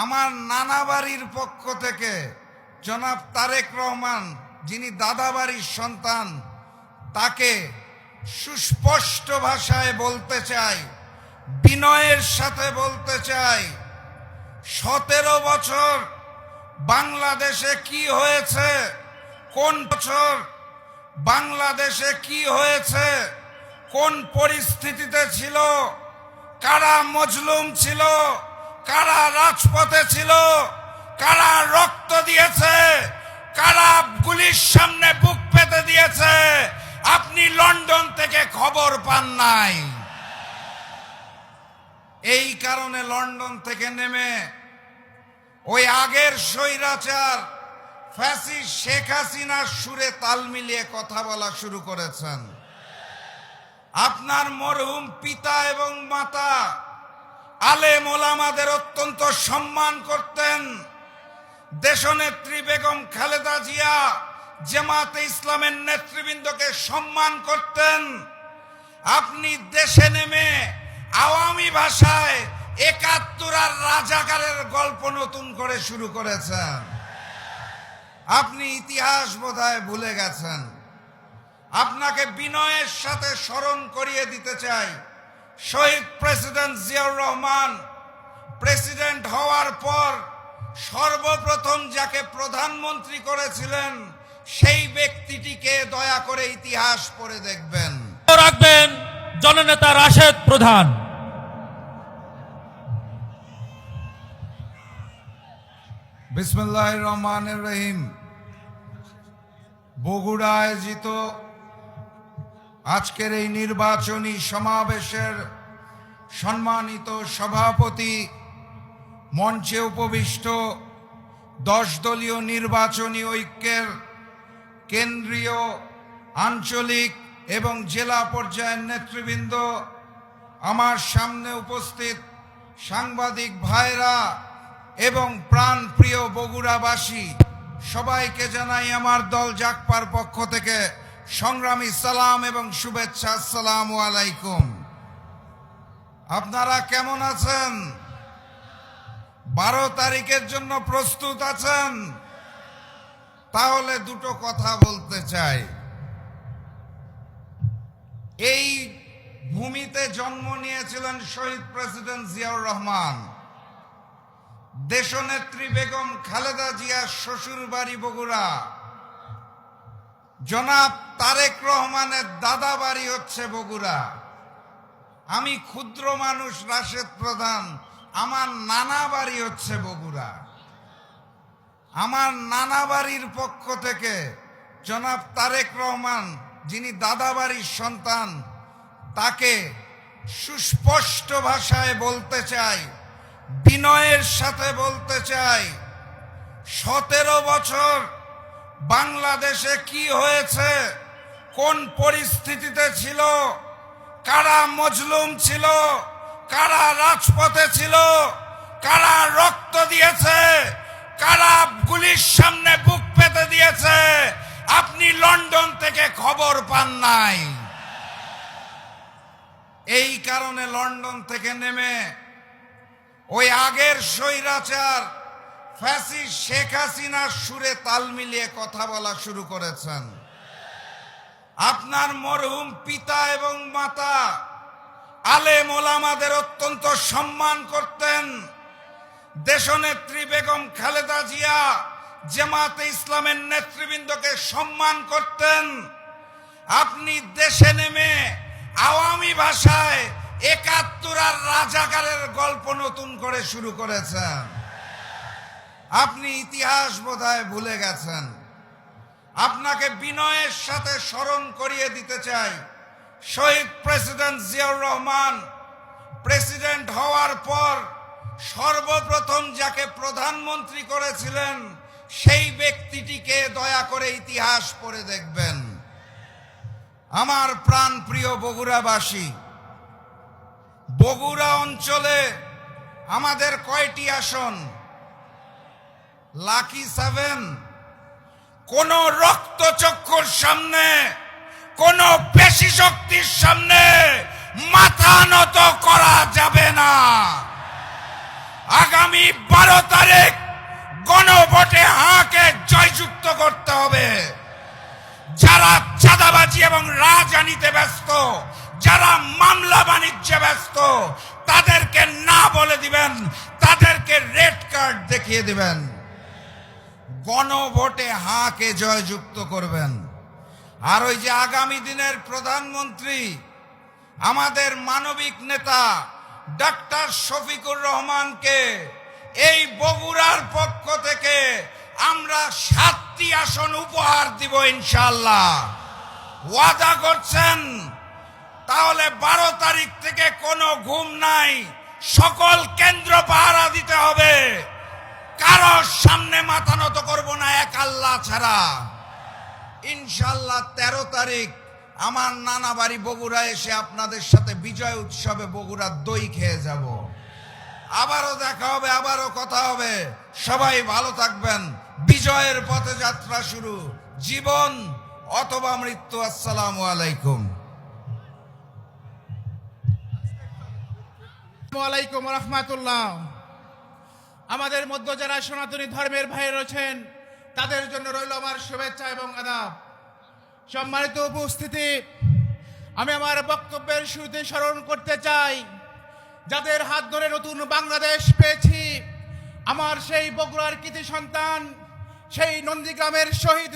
আমার নানা বাড়ির পক্ষ থেকে জনাব তারেক রহমান, যিনি দাদা বাড়ির সন্তান, তাকে সুস্পষ্ট ভাষায় বলতে চাই, বিনয়ের সাথে বলতে চাই, 17 বছর বাংলাদেশে কি হয়েছে, কোন বছর বাংলাদেশে কি হয়েছে, কোন পরিস্থিতিতে ছিল, কারা মজলুম ছিল, কারা রাজপথে ছিল, কারা রক্ত দিয়েছে, কারা গুলির সামনে বুক পেতে দিয়েছে, আপনি লন্ডন থেকে খবর পান নাই। এই কারণে লন্ডন থেকে নেমে ওই আগের স্বৈরাচার ফ্যাসিস্ট শেখ হাসিনার সুরে তাল মিলিয়ে কথা বলা শুরু করেছেন। আপনার মরহুম পিতা এবং মাতা আলেম ওলামাদের অত্যন্ত সম্মান করতেন। দেশনেত্রী বেগম খালেদা জিয়া জামাতে ইসলামের নেতৃবৃন্দকে সম্মান করতেন। আপনি দেশে নেমে আওয়ামী ভাষায় ৭১ আর রাজাকারের গল্প নতুন করে শুরু করেছেন। আপনি ইতিহাস বোধহয় ভুলে গেছেন। আপনাকে বিনয়ের সাথে স্মরণ করিয়ে দিতে চাই, শহীদ প্রেসিডেন্ট জিয়াউর রহমান প্রেসিডেন্ট হওয়ার পর সর্বপ্রথম যাকে প্রধানমন্ত্রী করেছিলেন সেই ব্যক্তিটিকে দয়া করে ইতিহাস পড়ে দেখবেন। রাখবেন জননেতা রাশেদ প্রধান। বিসমিল্লাহির রহমানির রহিম। বগুড়া আয়োজিত আজকের এই নির্বাচনী সমাবেশের সম্মানিত সভাপতি, মঞ্চে উপবিষ্ট 10 দলীয় নির্বাচনী ঐক্যের কেন্দ্রীয়, আঞ্চলিক এবং জেলা পর্যায়ের নেতৃবৃন্দ, আমার সামনে উপস্থিত সাংবাদিক ভাইরা এবং প্রাণপ্রিয় বগুড়াবাসী, সবাইকে জানাই আমার দল জাগপার পক্ষ থেকে সংগ্রামী সালাম এবং শুভেচ্ছা। আসসালামু আলাইকুম। আপনারা কেমন আছেন? 12 তারিখের জন্য প্রস্তুত আছেন? তাহলে দুটো কথা বলতে চাই। এই ভূমিতে জন্ম নিয়েছিলেন শহীদ প্রেসিডেন্ট জিয়াউর রহমান। দেশনেত্রী বেগম খালেদা জিয়ার শ্বশুর বাড়ি বগুড়া। জনাব তারেক রহমানের দাদা বাড়ি হচ্ছে বগুড়া। আমি ক্ষুদ্র মানুষ রাশেদ প্রধান, আমার নানা বাড়ি হচ্ছে বগুড়া। আমার নানা বাড়ির পক্ষ থেকে জনাব তারেক রহমান, যিনি দাদা বাড়ির সন্তান, তাকে সুস্পষ্ট ভাষায় বলতে চাই, বিনয়ের সাথে বলতে চাই, 17 বছর বাংলাদেশে কি হয়েছে, কোন পরিস্থিতিতে ছিল, কারা মজলুম ছিল, কারা রাজপথে ছিল, কারা রক্ত দিয়েছে, কারা গুলির সামনে বুক পেতে দিয়েছে, আপনি লন্ডন থেকে খবর পান নাই। এই কারণে লন্ডন থেকে নেমে ওই আগের স্বৈরাচার ফ্যাসিস্ট শেখ হাসিনার সুরে তাল মিলিয়ে কথা বলা শুরু করেছেন। আপনার মরহুম পিতা এবং মাতা আলেম ওলামাদের অত্যন্ত সম্মান করতেন। দেশনেত্রী বেগম খালেদা জিয়া জামাতে ইসলামের নেতৃবৃন্দকে সম্মান করতেন। আপনি দেশে নেমে আওয়ামী ভাষায় ৭১ আর রাজাকারের গল্প নতুন করে শুরু করেছেন। আপনি ইতিহাস বোধহয় ভুলে গেছেন। আপনাকে বিনয়ের সাথে স্মরণ করিয়ে দিতে চাই, শহীদ প্রেসিডেন্ট জিয়াউর রহমান প্রেসিডেন্ট হওয়ার পর সর্বপ্রথম যাকে প্রধানমন্ত্রী করেছিলেন সেই ব্যক্তিটিকে দয়া করে ইতিহাস পড়ে দেখবেন। আমার প্রাণপ্রিয় বগুড়াবাসী, বগুড়া অঞ্চলে আমাদের কয়টি আসন? লাকি 7। কোন রক্তচক্ষুর সামনে, কোন পেশি শক্তির সামনে মাথা নত করা যাবে না। আগামী 12 তারিখ গণভোটে হাঁকে জয়যুক্ত করতে হবে। যারা চাঁদাবাজি এবং রাজনীতিতে ব্যস্ত, যারা মামলা বাণিজ্যে ব্যস্ত, তাদেরকে না বলে দিবেন, তাদেরকে রেড কার্ড দেখিয়ে দিবেন। গণভোটে হাঁকে জয়যুক্ত করবেন। আর ওই যে আগামী দিনের প্রধানমন্ত্রী, আমাদের মানবিক নেতা ডাক্তার শফিকুর রহমানকে এই বগুড়ার পক্ষ থেকে আমরা 7টি আসন উপহার দিব ইনশাআল্লাহ। ওয়াদা করছেন? তাহলে 12 তারিখ থেকে কোনো ঘুম নাই, সকল কেন্দ্র পাহারা দিতে হবে, কারোর সামনে মাথা নত করব না এক আল্লাহ ছাড়া। ইনশাআল্লাহ 13 তারিখ আমার নানা বাড়ি বগুড়া এসে আপনাদের সাথে বিজয় উৎসবে বগুড়ার দই খেয়ে যাব। আবারও দেখা হবে, আবারও কথা হবে। সবাই ভালো থাকবেন। বিজয়ের পথে যাত্রা শুরু, জীবন অথবা মৃত্যু। আসসালামু আলাইকুম। ওয়ালাইকুম রহমাতুল্লাহ। আমাদের মধ্যে যারা সনাতনী ধর্মের ভাই রয়েছেন তাদের জন্য রইল আমার শুভেচ্ছা এবং আদাব। সম্মানিত উপস্থিতি, আমি আমার বক্তব্যের শুরুতে স্মরণ করতে চাই যাদের হাত ধরে নতুন বাংলাদেশ পেয়েছি, আমার সেই বগুড়ার কৃতি সন্তান, সেই নন্দীগ্রামের শহীদ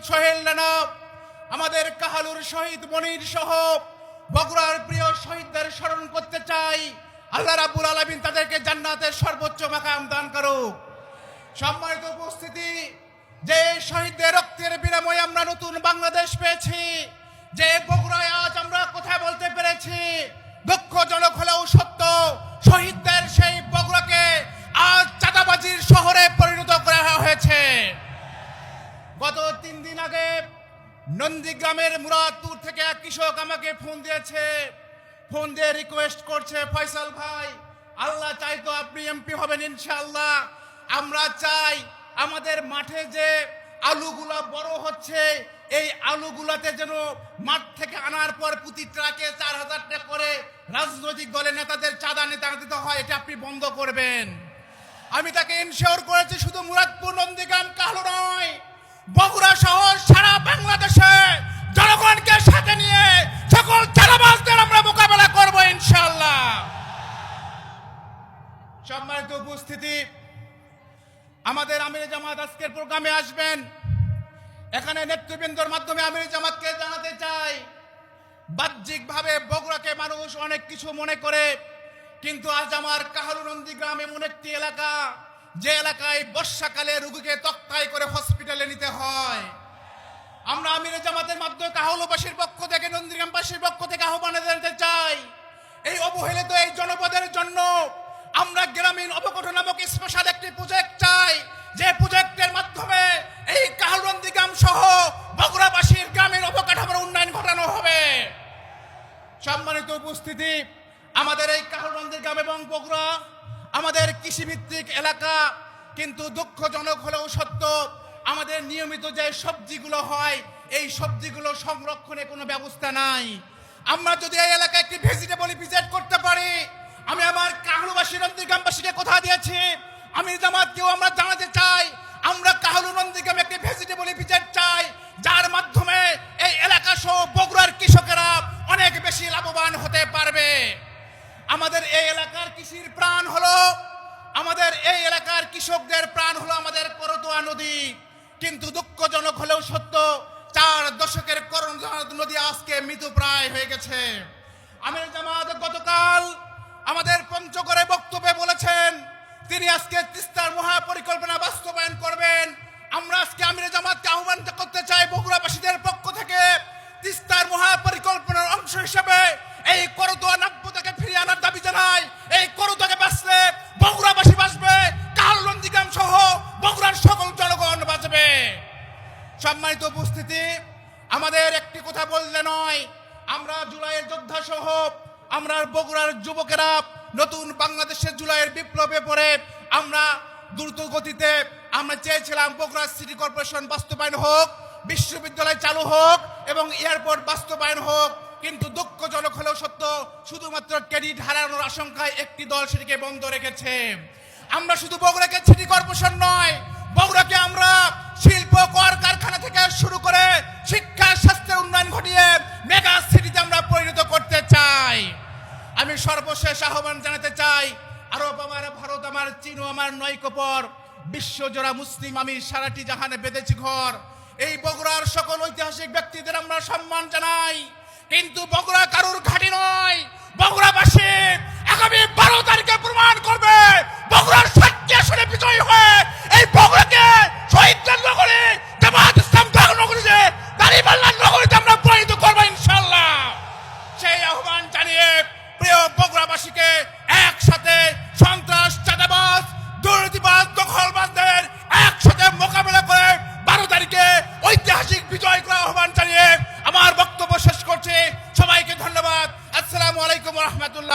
সোহেল রানা, আমাদের কাহালুর শহীদ মনির সহ বগুড়ার প্রিয় শহীদদের স্মরণ করতে চাই। আল্লাহ রাব্বুল আলামিন তাদেরকে জান্নাতের সর্বোচ্চ মাকাম দান করুক। সম্মানিত উপস্থিতি, যে শহীদদের রক্তের বিনিময়ে আমরা নতুন বাংলাদেশ পেয়েছি, যে বগুড়ায় আজ আমরা কথা বলতে পেরেছি, দুঃখজনক হলেও সত্য, শহীদদের সেই বগুড়াকে আজ চাঁদাবাজির শহরে পরিণত করা হয়েছে। গত 3 দিন আগে নন্দীগ্রামের মুরাদপুর থেকে এক কৃষক আমাকে ফোন দিয়েছে, ফোন দিয়ে রিকোয়েস্ট করছে, ফয়সাল ভাই, আল্লাহ চাই তো আপনি এমপি হবেন ইনশাআল্লাহ। আমরা চাই আমাদের মাঠে যে আলুগুলা বড় হচ্ছে, এই আলুগুলাতে যেন মাঠ থেকে আনার পর প্রতি ট্রাকে 4000 টাকা করে রাজনৈতিক দলের নেতাদের চাঁদা দিতে হয়, এটা আপনি বন্ধ করবেন। আমি তাকে ইনশিওর করেছি শুধু মুরাদপুর নন্দীগ্রাম কাহলু নয়, বগুড়া সহ সারা বাংলাদেশে জনগণকে সাথে নিয়ে সকল চাঁদাবাজদের আমরা মোকাবেলা করব ইনশাআল্লাহ। সম্মানিত উপস্থিতি, আমাদের আমির জামাত আজকের প্রোগ্রামে আসবেন। এখানে নেতৃবৃন্দর মাধ্যমে আমির জামাতকে জানাতে চাই, বাহ্যিকভাবে বগুড়াকে মানুষ অনেক কিছু মনে করে, কিন্তু আজ আমার কাহালু নন্দীগ্রাম এমন একটি এলাকা, যে এলাকায় বর্ষাকালে রোগীকে তক্তায় করে হসপিটালে নিতে হয়। আমরা আমির জামাতের মাধ্যমে কাহালুবাসীর পক্ষ থেকে, নন্দীগ্রামবাসীর পক্ষ থেকে আহ্বান জানাতে চাই, এই অবহেলিত এই জনপদের জন্য আমরা গ্রামীণ অবকাঠামো নামক স্পেশাল একটি প্রজেক্ট চাই, যে প্রজেক্টের মাধ্যমে এই কাহালু নন্দীগ্রাম সহ বগুড়াবাসীর গ্রামীণ অবকাঠামোর উন্নয়ন ঘটানো হবে। সম্মানিত উপস্থিতি, আমাদের এই কাহালু নন্দীগ্রাম এবং বগুড়া আমাদের কৃষিভিত্তিক এলাকা, কিন্তু দুঃখজনক হলেও সত্য, আমাদের নিয়মিত যে সবজিগুলো হয়, এই সবজিগুলো সংরক্ষণে কোনো ব্যবস্থা নাই। আমরা যদি এই এলাকায় একটি ভেজিটেবল ভিজিট করতে পারি, আমি আমার কাহালুবাসী নন্দীগ্রামবাসীকে কথা দিয়েছি, আমির জামাতকেও আমরা জানাতে চাই, আমরা কাহালু নন্দীগ্রামে একটি ভেজিটেবল ভিজিট চাই, যার মাধ্যমে এই এলাকা সহ বগুড়ার কৃষকেরা অনেক বেশি লাভবান হতে পারবে। আমাদের এই এলাকার কৃষির প্রাণ হলো, আমাদের এই এলাকার কৃষকদের প্রাণ হলো আমাদের করতোয়া নদী, কিন্তু দুঃখজনক হলেও সত্য, 4 দশকের করতোয়া নদী আজকে মৃতপ্রায় হয়ে গেছে। আমির জামাত গতকাল আমাদের পঞ্চগড়ে বক্তব্যে বলেছেন তিনি আজকে তিস্তার মহাপরিকল্পনা বাস্তবায়ন করবেন। আমরা আজকে আমির জামাতকে আহ্বান করতে চাই, বগুড়াবাসীদের পক্ষ থেকে তিস্তার মহাপরিকল্পনার অংশ হিসেবে এই করতোয়া নাব্যতাকে ফিরিয়ে আনার দাবি জানাই। এই করতোয়াকে বাঁচলে বগুড়াবাসী বাঁচবে, কাহালু নন্দীগ্রাম সহ বগুড়ার সকল জনগণ বাঁচবে। সম্মানিত উপস্থিতি, আমাদের একটি কথা বললে নয়, আমরা জুলাইয়ের যোদ্ধা সহ আমরা বগুড়ার যুবকেরা নতুন বাংলাদেশের জুলাইয়ের বিপ্লবে পড়ে আমরা দ্রুত গতিতে আমরা চেয়েছিলাম বগুড়া সিটি কর্পোরেশন বাস্তবায়ন হোক, বিশ্ববিদ্যালয় চালু হোক এবং এয়ারপোর্ট বাস্তবায়ন হোক, কিন্তু দুঃখজনক হলেও সত্য, শুধুমাত্র ক্রেডিট হারানোর আশঙ্কায় একটি দল সেটিকে বন্ধ রেখেছে। আমরা শুধু বগুড়াকে সিটি কর্পোরেশন নয়, বগুড়াকে আমরা শিল্প কারখানা থেকে শুরু করে শিক্ষা স্বাস্থ্যের উন্নয়ন ঘটিয়ে মেগা সিটিতে আমরা পরিণত করতে চাই। আমি সর্বশেষ আহ্বান জানাতে চাই, আরব আমার, ভারত আমার, চীন আমার নয়কপর, বিশ্বজোড়া মুসলিম আমি সারাটি জাহানে বেঁধেছি ঘর। এই বগুড়ার সকল ঐতিহাসিক ব্যক্তিদের আমরা সম্মান জানাই, কিন্তু বগুড়া কারুর ঘাঁটি নয়। বগুড়াবাসী আগামী 12 তারিখে